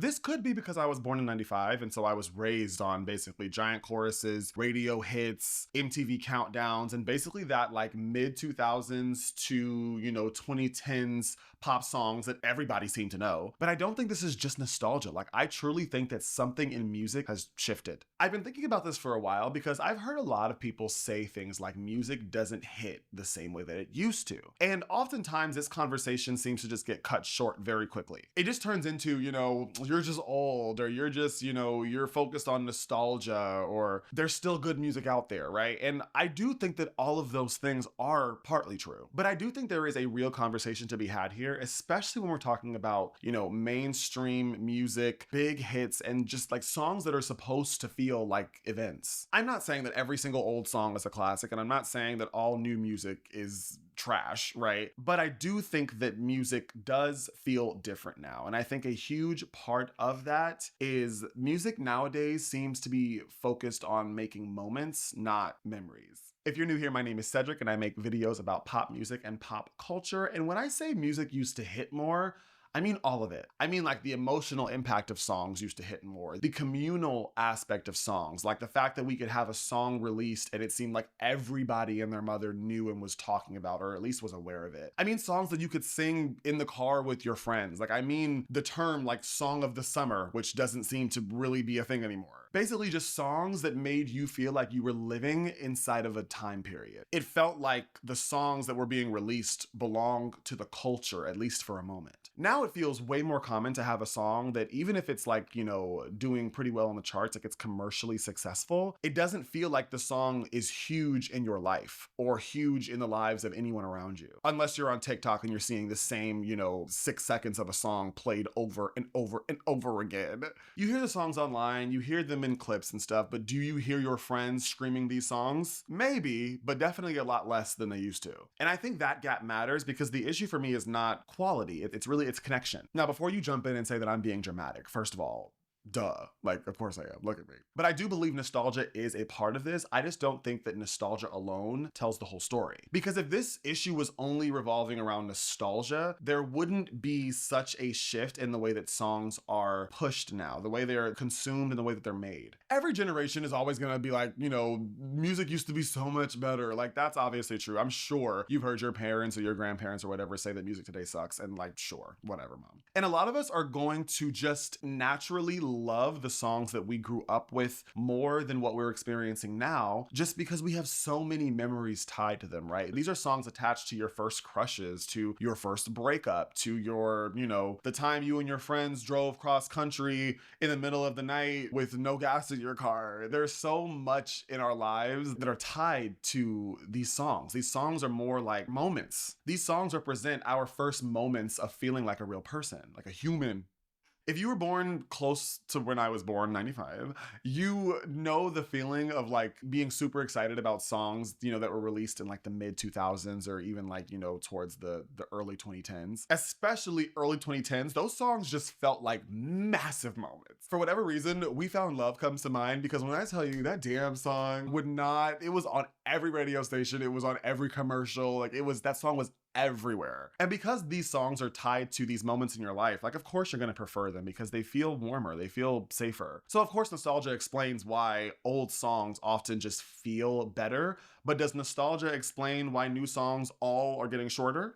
This could be because I was born in 95, and so I was raised on basically giant choruses, radio hits, MTV countdowns, and basically that like mid-2000s to, 2010s pop songs that everybody seemed to know. But I don't think this is just nostalgia. Like, I truly think that something in music has shifted. I've been thinking about this for a while because I've heard a lot of people say things like music doesn't hit the same way that it used to. And oftentimes this conversation seems to just get cut short very quickly. It just turns into, you're just old, or you're just, you're focused on nostalgia, or there's still good music out there, right? And I do think that all of those things are partly true. But I do think there is a real conversation to be had here, especially when we're talking about, mainstream music, big hits, and just like songs that are supposed to feel like events. I'm not saying that every single old song is a classic, and I'm not saying that all new music is trash, right? But I do think that music does feel different now. And I think a huge part of that is music nowadays seems to be focused on making moments, not memories. If you're new here, my name is Cedric, and I make videos about pop music and pop culture. And when I say music used to hit more, I mean all of it. I mean like the emotional impact of songs used to hit more. The communal aspect of songs, like the fact that we could have a song released and it seemed like everybody and their mother knew and was talking about, or at least was aware of it. I mean songs that you could sing in the car with your friends. Like I mean the term like song of the summer, which doesn't seem to really be a thing anymore. Basically just songs that made you feel like you were living inside of a time period. It felt like the songs that were being released belonged to the culture, at least for a moment. Now it feels way more common to have a song that even if it's like, doing pretty well on the charts, like it's commercially successful, it doesn't feel like the song is huge in your life or huge in the lives of anyone around you. Unless you're on TikTok and you're seeing the same, 6 seconds of a song played over and over and over again. You hear the songs online, you hear them in clips and stuff, but do you hear your friends screaming these songs? Maybe, but definitely a lot less than they used to. And I think that gap matters because the issue for me is not quality, it's connection. Now, before you jump in and say that I'm being dramatic, first of all, duh. Like, of course I am. Look at me. But I do believe nostalgia is a part of this. I just don't think that nostalgia alone tells the whole story. Because if this issue was only revolving around nostalgia, there wouldn't be such a shift in the way that songs are pushed now, the way they're consumed and the way that they're made. Every generation is always going to be like, music used to be so much better. Like, that's obviously true. I'm sure you've heard your parents or your grandparents or whatever say that music today sucks. And like, sure, whatever, mom. And a lot of us are going to just naturally love the songs that we grew up with more than what we're experiencing now, just because we have so many memories tied to them, right? These are songs attached to your first crushes, to your first breakup, to your, the time you and your friends drove cross country in the middle of the night with no gas in your car. There's so much in our lives that are tied to these songs. These songs are more like moments. These songs represent our first moments of feeling like a real person, like a human. If you were born close to when I was born, 95, you know the feeling of like being super excited about songs, that were released in like the mid 2000s or even like, towards the early 2010s. Especially early 2010s, those songs just felt like massive moments. For whatever reason, We Found Love comes to mind because when I tell you that damn song it was on every radio station, it was on every commercial, that song was everywhere. And because these songs are tied to these moments in your life, like of course you're going to prefer them because they feel warmer, they feel safer. So of course nostalgia explains why old songs often just feel better, but does nostalgia explain why new songs all are getting shorter?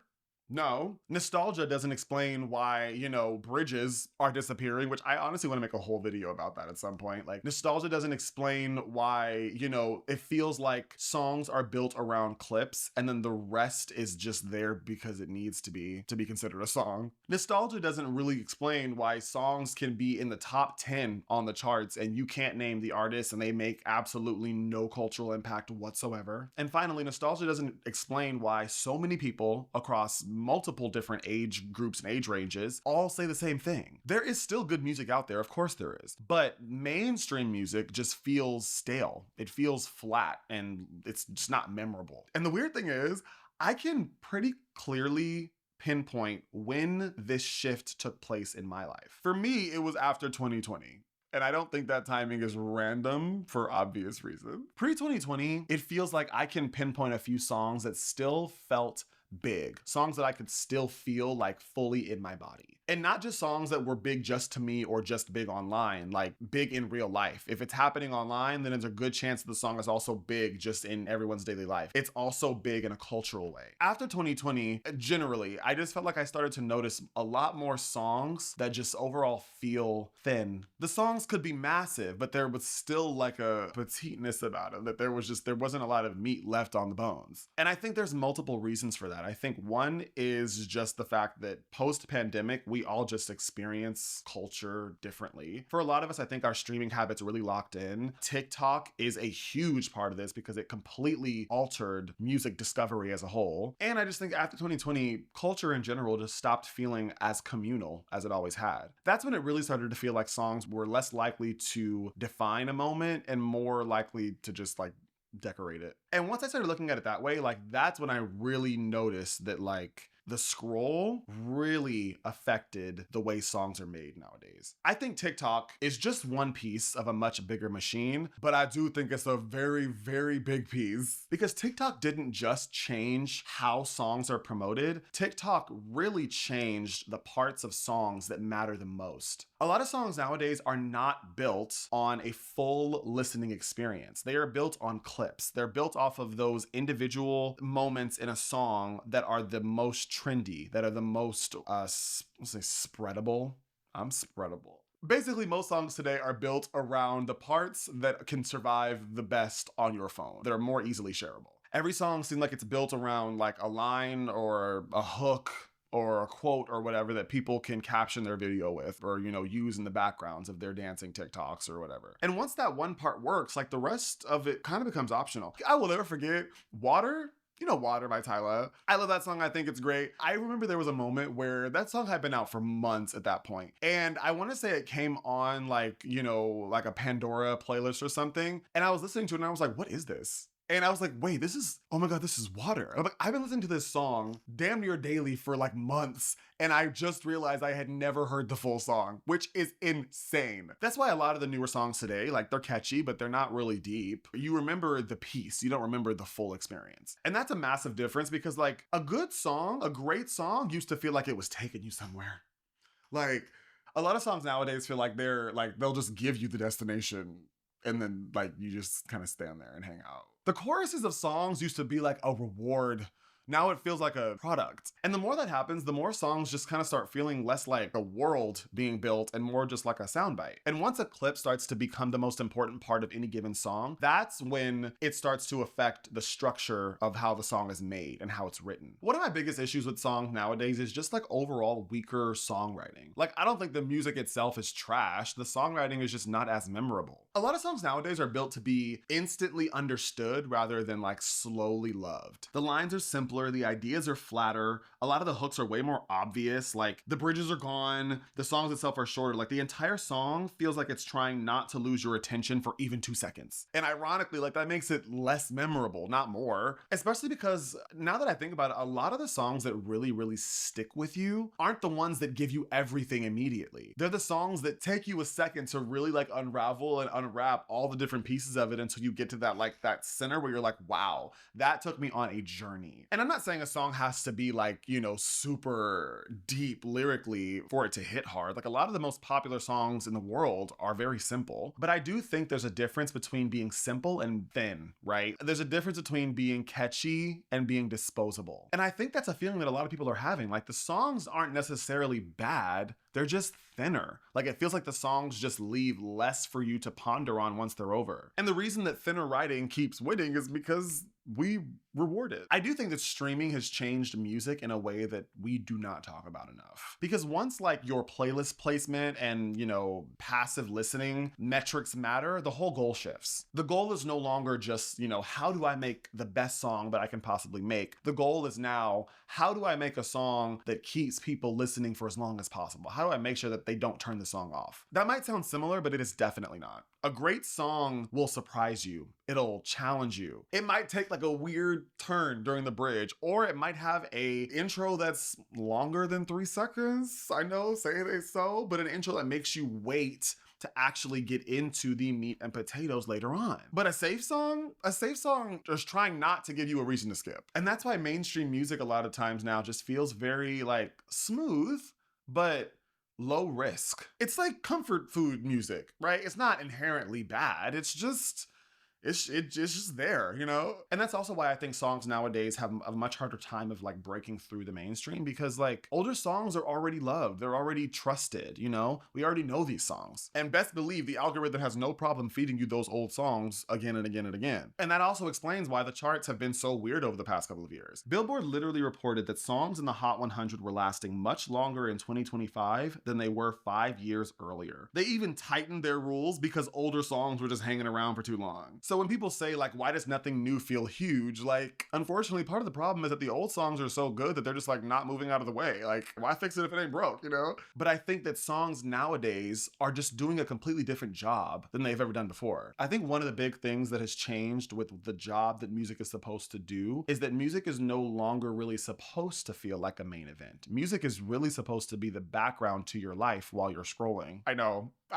No. Nostalgia doesn't explain why, bridges are disappearing, which I honestly want to make a whole video about that at some point. Like, nostalgia doesn't explain why, it feels like songs are built around clips and then the rest is just there because it needs to be considered a song. Nostalgia doesn't really explain why songs can be in the top 10 on the charts and you can't name the artist and they make absolutely no cultural impact whatsoever. And finally, nostalgia doesn't explain why so many people across multiple different age groups and age ranges all say the same thing. There is still good music out there, of course there is, but mainstream music just feels stale. It feels flat and it's just not memorable. And the weird thing is, I can pretty clearly pinpoint when this shift took place in my life. For me, it was after 2020. And I don't think that timing is random for obvious reasons. Pre-2020, it feels like I can pinpoint a few songs that still felt big. Songs that I could still feel like fully in my body. And not just songs that were big just to me or just big online, like big in real life. If it's happening online, then there's a good chance the song is also big just in everyone's daily life. It's also big in a cultural way. After 2020, generally, I just felt like I started to notice a lot more songs that just overall feel thin. The songs could be massive, but there was still like a petiteness about it, that there wasn't a lot of meat left on the bones. And I think there's multiple reasons for that. I think one is just the fact that post-pandemic, we all just experience culture differently. For a lot of us, I think our streaming habits really locked in. TikTok is a huge part of this because it completely altered music discovery as a whole. And I just think after 2020, culture in general just stopped feeling as communal as it always had. That's when it really started to feel like songs were less likely to define a moment and more likely to just like decorate it. And once I started looking at it that way, like that's when I really noticed that like the scroll really affected the way songs are made nowadays. I think TikTok is just one piece of a much bigger machine, but I do think it's a very, very big piece because TikTok didn't just change how songs are promoted. TikTok really changed the parts of songs that matter the most. A lot of songs nowadays are not built on a full listening experience. They are built on clips. They're built off of those individual moments in a song that are the most trendy, that are the most, spreadable. I'm spreadable. Basically, most songs today are built around the parts that can survive the best on your phone, that are more easily shareable. Every song seems like it's built around like a line or a hook or a quote or whatever that people can caption their video with or, use in the backgrounds of their dancing TikToks or whatever. And once that one part works, like the rest of it kind of becomes optional. I will never forget Water. Water by Tyla. I love that song. I think it's great. I remember there was a moment where that song had been out for months at that point. And I want to say it came on like a Pandora playlist or something. And I was listening to it and I was like, what is this? And I was like, wait, oh my God, this is Water. I'm like, I've been listening to this song damn near daily for like months. And I just realized I had never heard the full song, which is insane. That's why a lot of the newer songs today, like they're catchy, but they're not really deep. You remember the piece, you don't remember the full experience. And that's a massive difference because like a great song used to feel like it was taking you somewhere. Like a lot of songs nowadays feel like they'll just give you the destination and then like you just kind of stand there and hang out. The choruses of songs used to be like a reward. Now it feels like a product. And the more that happens, the more songs just kind of start feeling less like a world being built and more just like a soundbite. And once a clip starts to become the most important part of any given song, that's when it starts to affect the structure of how the song is made and how it's written. One of my biggest issues with songs nowadays is just like overall weaker songwriting. Like I don't think the music itself is trash. The songwriting is just not as memorable. A lot of songs nowadays are built to be instantly understood rather than like slowly loved. The lines are simpler. The ideas are flatter. A lot of the hooks are way more obvious. Like the bridges are gone. The songs itself are shorter. Like the entire song feels like it's trying not to lose your attention for even 2 seconds. And ironically, like that makes it less memorable, not more. Especially because now that I think about it, a lot of the songs that really, really stick with you aren't the ones that give you everything immediately. They're the songs that take you a second to really like unravel and unwrap all the different pieces of it until you get to that center where you're like, wow, that took me on a journey. And I'm not saying a song has to be like, super deep lyrically for it to hit hard. Like a lot of the most popular songs in the world are very simple, but I do think there's a difference between being simple and thin, right? There's a difference between being catchy and being disposable. And I think that's a feeling that a lot of people are having. Like the songs aren't necessarily bad, they're just thinner. Like it feels like the songs just leave less for you to ponder on once they're over. And the reason that thinner writing keeps winning is because we reward it. I do think that streaming has changed music in a way that we do not talk about enough. Because once like your playlist placement and, passive listening metrics matter, the whole goal shifts. The goal is no longer just, how do I make the best song that I can possibly make? The goal is now, how do I make a song that keeps people listening for as long as possible? How do I make sure that they don't turn the song off? That might sound similar, but it is definitely not. A great song will surprise you. It'll challenge you. It might take like a weird turn during the bridge, or it might have a intro that's longer than 3 seconds. I know, say they so, but an intro that makes you wait to actually get into the meat and potatoes later on. But a safe song is trying not to give you a reason to skip. And that's why mainstream music a lot of times now just feels very like smooth, but low risk. It's like comfort food music, right? It's not inherently bad. It's just it's just there, you know? And that's also why I think songs nowadays have a much harder time of like breaking through the mainstream, because like older songs are already loved. They're already trusted, you know? We already know these songs. And best believe the algorithm has no problem feeding you those old songs again and again and again. And that also explains why the charts have been so weird over the past couple of years. Billboard literally reported that songs in the Hot 100 were lasting much longer in 2025 than they were 5 years earlier. They even tightened their rules because older songs were just hanging around for too long. So when people say like, why does nothing new feel huge? Like, unfortunately, part of the problem is that the old songs are so good that they're just like not moving out of the way. Like, why fix it if it ain't broke, you know? But I think that songs nowadays are just doing a completely different job than they've ever done before. I think one of the big things that has changed with the job that music is supposed to do is that music is no longer really supposed to feel like a main event. Music is really supposed to be the background to your life while you're scrolling. I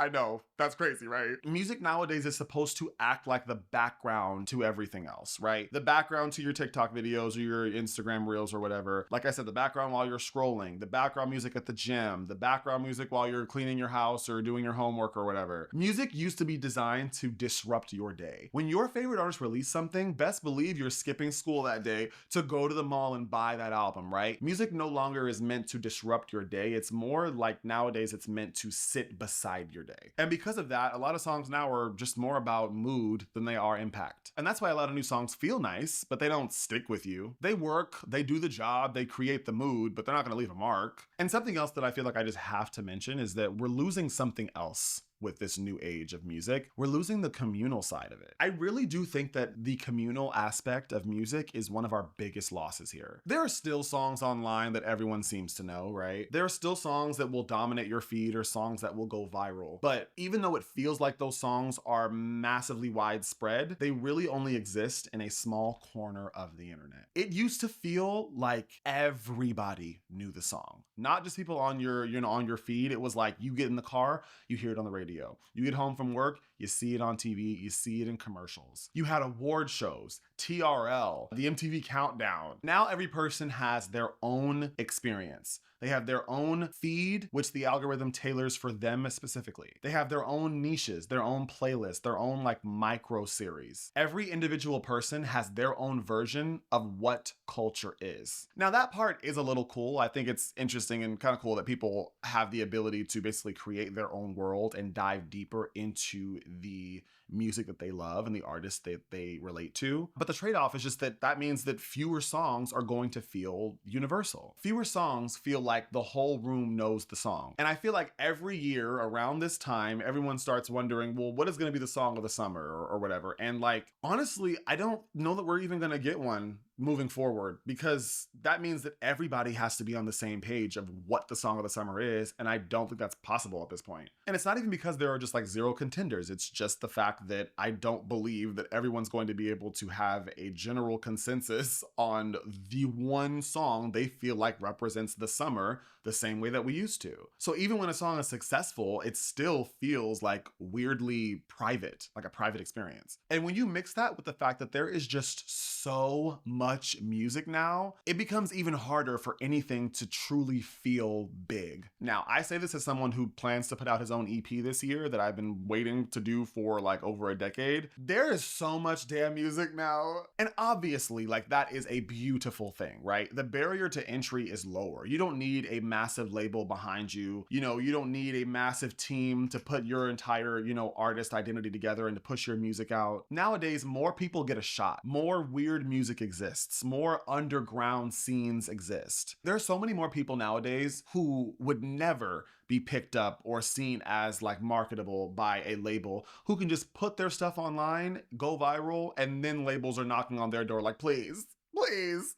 know. That's crazy, right? Music nowadays is supposed to act like the background to everything else, right? The background to your TikTok videos or your Instagram reels or whatever. Like I said, the background while you're scrolling, the background music at the gym, the background music while you're cleaning your house or doing your homework or whatever. Music used to be designed to disrupt your day. When your favorite artist released something, best believe you're skipping school that day to go to the mall and buy that album, right? Music no longer is meant to disrupt your day. It's more like nowadays it's meant to sit beside your day. And because of that, a lot of songs now are just more about mood than they are impact. And that's why a lot of new songs feel nice, but they don't stick with you. They work, they do the job, they create the mood, but they're not gonna leave a mark. And something else that I feel like I just have to mention is that we're losing something else with this new age of music. We're losing the communal side of it. I really do think that the communal aspect of music is one of our biggest losses here. There are still songs online that everyone seems to know, right? There are still songs that will dominate your feed or songs that will go viral. But even though it feels like those songs are massively widespread, they really only exist in a small corner of the internet. It used to feel like everybody knew the song. Not just people on your, on your feed. It was like you get in the car, you hear it on the radio. You get home from work, you see it on TV, you see it in commercials. You had award shows, TRL, the MTV Countdown. Now every person has their own experience. They have their own feed, which the algorithm tailors for them specifically. They have their own niches, their own playlists, their own like micro series. Every individual person has their own version of what culture is. Now that part is a little cool. I think it's interesting and kind of cool that people have the ability to basically create their own world and dive deeper into the music that they love and the artists that they relate to. But the trade-off is just that means that fewer songs are going to feel universal. Fewer songs feel like the whole room knows the song. And I feel like every year around this time, everyone starts wondering, well, what is going to be the song of the summer or whatever? And like, honestly, I don't know that we're even going to get one moving forward, because that means that everybody has to be on the same page of what the song of the summer is, and I don't think that's possible at this point. And it's not even because there are just like zero contenders, it's just the fact that I don't believe that everyone's going to be able to have a general consensus on the one song they feel like represents the summer the same way that we used to. So even when a song is successful, it still feels like weirdly private, like a private experience. And when you mix that with the fact that there is just so much music now, it becomes even harder for anything to truly feel big. Now, I say this as someone who plans to put out his own EP this year that I've been waiting to do for like over a decade. There is so much damn music now. And obviously, like, that is a beautiful thing, right? The barrier to entry is lower. You don't need a massive label behind you. You know, you don't need a massive team to put your entire, artist identity together and to push your music out. Nowadays, more people get a shot. More weird music exists. More underground scenes exist. There are so many more people nowadays who would never be picked up or seen as like marketable by a label, who can just put their stuff online, go viral, and then labels are knocking on their door like, please.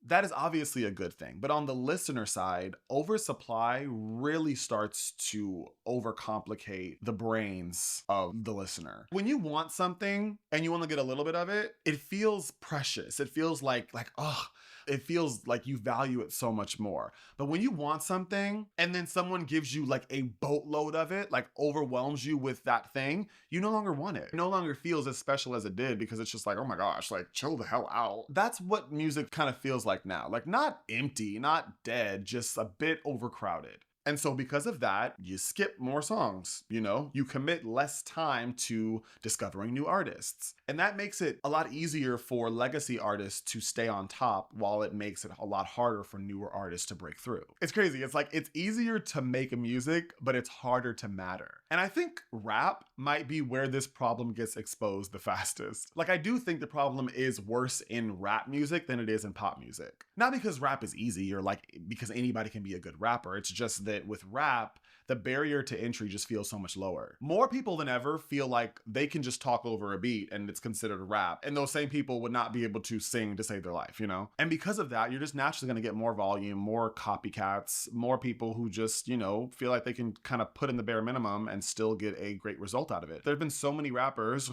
That is obviously a good thing. But on the listener side, oversupply really starts to overcomplicate the brains of the listener. When you want something and you only get a little bit of it, it feels precious. It feels like, it feels like you value it so much more. But when you want something and then someone gives you like a boatload of it, like overwhelms you with that thing, you no longer want it. It no longer feels as special as it did, because it's just like, oh my gosh, like chill the hell out. That's what music kind of feels like now. Like, not empty, not dead, just a bit overcrowded. And so because of that, you skip more songs, you commit less time to discovering new artists. And that makes it a lot easier for legacy artists to stay on top, while it makes it a lot harder for newer artists to break through. It's crazy. It's like it's easier to make music, but it's harder to matter. And I think rap might be where this problem gets exposed the fastest. Like, I do think the problem is worse in rap music than it is in pop music. Not because rap is easy or like because anybody can be a good rapper. It's just that with rap, the barrier to entry just feels so much lower. More people than ever feel like they can just talk over a beat and it's considered rap. And those same people would not be able to sing to save their life, And because of that, you're just naturally going to get more volume, more copycats, more people who just, feel like they can kind of put in the bare minimum and still get a great result out of it. There have been so many rappers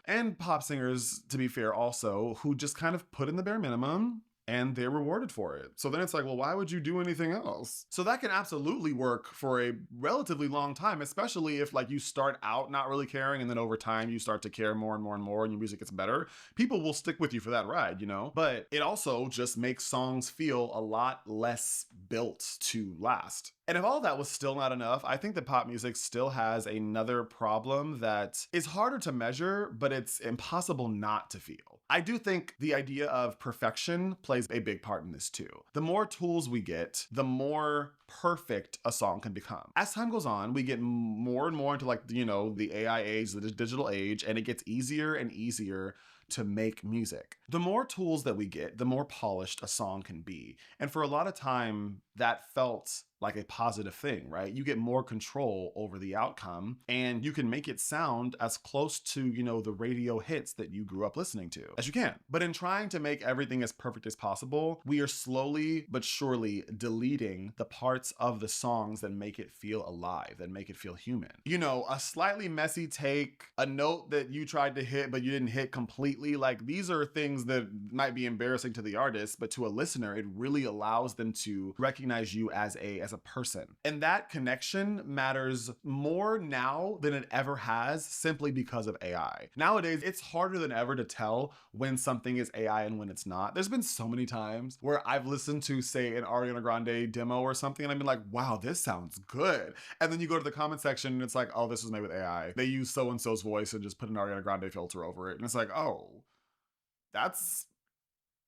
and pop singers, to be fair also, who just kind of put in the bare minimum and they're rewarded for it. So then it's like, well, why would you do anything else? So that can absolutely work for a relatively long time, especially if like you start out not really caring and then over time you start to care more and more and more and your music gets better. People will stick with you for that ride, But it also just makes songs feel a lot less built to last. And if all that was still not enough, I think that pop music still has another problem that is harder to measure, but it's impossible not to feel. I do think the idea of perfection plays a big part in this too. The more tools we get, the more perfect a song can become. As time goes on, we get more and more into like, the AI age, the digital age, and it gets easier and easier to make music. The more tools that we get, the more polished a song can be. And for a lot of time, that felt like a positive thing, right? You get more control over the outcome and you can make it sound as close to, the radio hits that you grew up listening to as you can. But in trying to make everything as perfect as possible, we are slowly but surely deleting the parts of the songs that make it feel alive, that make it feel human. A slightly messy take, a note that you tried to hit but you didn't hit completely, like these are things that might be embarrassing to the artist, but to a listener, it really allows them to recognize you as a person. And that connection matters more now than it ever has, simply because of AI. Nowadays, it's harder than ever to tell when something is AI and when it's not. There's been so many times where I've listened to, say, an Ariana Grande demo or something, and I've been like, wow, this sounds good. And then you go to the comment section and it's like, oh, this was made with AI. They use so-and-so's voice and just put an Ariana Grande filter over it. And it's like, oh, that's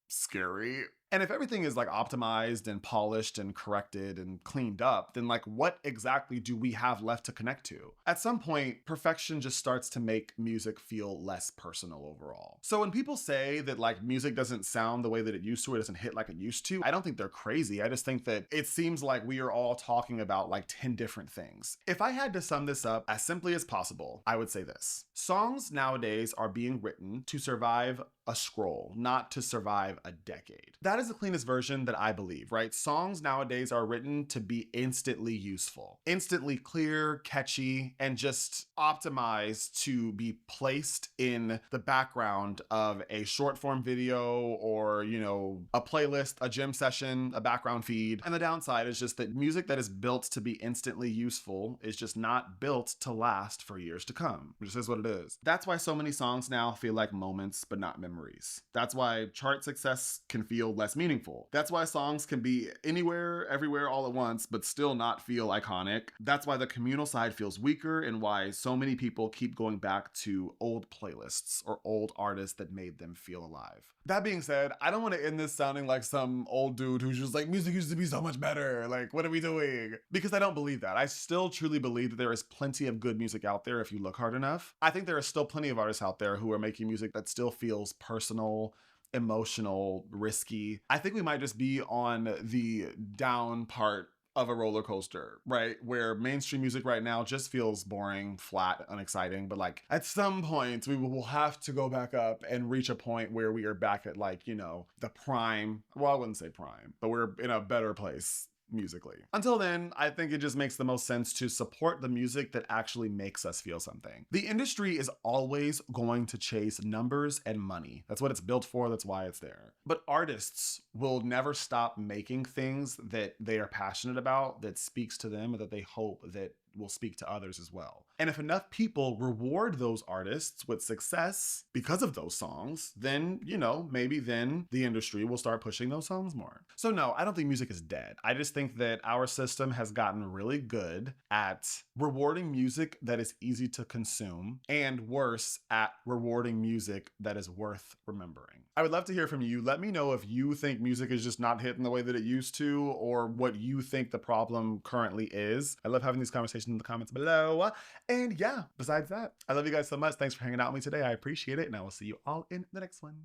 scary. And if everything is like optimized and polished and corrected and cleaned up, then like what exactly do we have left to connect to? At some point, perfection just starts to make music feel less personal overall. So when people say that like music doesn't sound the way that it used to, it doesn't hit like it used to, I don't think they're crazy. I just think that it seems like we are all talking about like 10 different things. If I had to sum this up as simply as possible, I would say this. Songs nowadays are being written to survive a scroll, not to survive a decade. That is the cleanest version that I believe, right? Songs nowadays are written to be instantly useful, instantly clear, catchy, and just optimized to be placed in the background of a short form video or, a playlist, a gym session, a background feed. And the downside is just that music that is built to be instantly useful is just not built to last for years to come. It just is what it is. That's why so many songs now feel like moments, but not memories. That's why chart success can feel less meaningful. That's why songs can be anywhere, everywhere, all at once, but still not feel iconic. That's why the communal side feels weaker and why so many people keep going back to old playlists or old artists that made them feel alive. That being said, I don't want to end this sounding like some old dude who's just like, music used to be so much better. Like, what are we doing? Because I don't believe that. I still truly believe that there is plenty of good music out there if you look hard enough. I think there are still plenty of artists out there who are making music that still feels personal, emotional, risky. I think we might just be on the down part of a roller coaster, right? Where mainstream music right now just feels boring, flat, unexciting. But like at some point, we will have to go back up and reach a point where we are back at like, the prime. Well, I wouldn't say prime, but we're in a better place musically. Until then, I think it just makes the most sense to support the music that actually makes us feel something. The industry is always going to chase numbers and money. That's what it's built for. That's why it's there. But artists will never stop making things that they are passionate about, that speaks to them, and that they hope that will speak to others as well. And if enough people reward those artists with success because of those songs, then, you know, maybe then the industry will start pushing those songs more. So no, I don't think music is dead. I just think that our system has gotten really good at rewarding music that is easy to consume and worse at rewarding music that is worth remembering. I would love to hear from you. Let me know if you think music is just not hitting the way that it used to, or what you think the problem currently is. I love having these conversations in the comments below. And yeah, besides that, I love you guys so much. Thanks for hanging out with me today. I appreciate it. And I will see you all in the next one.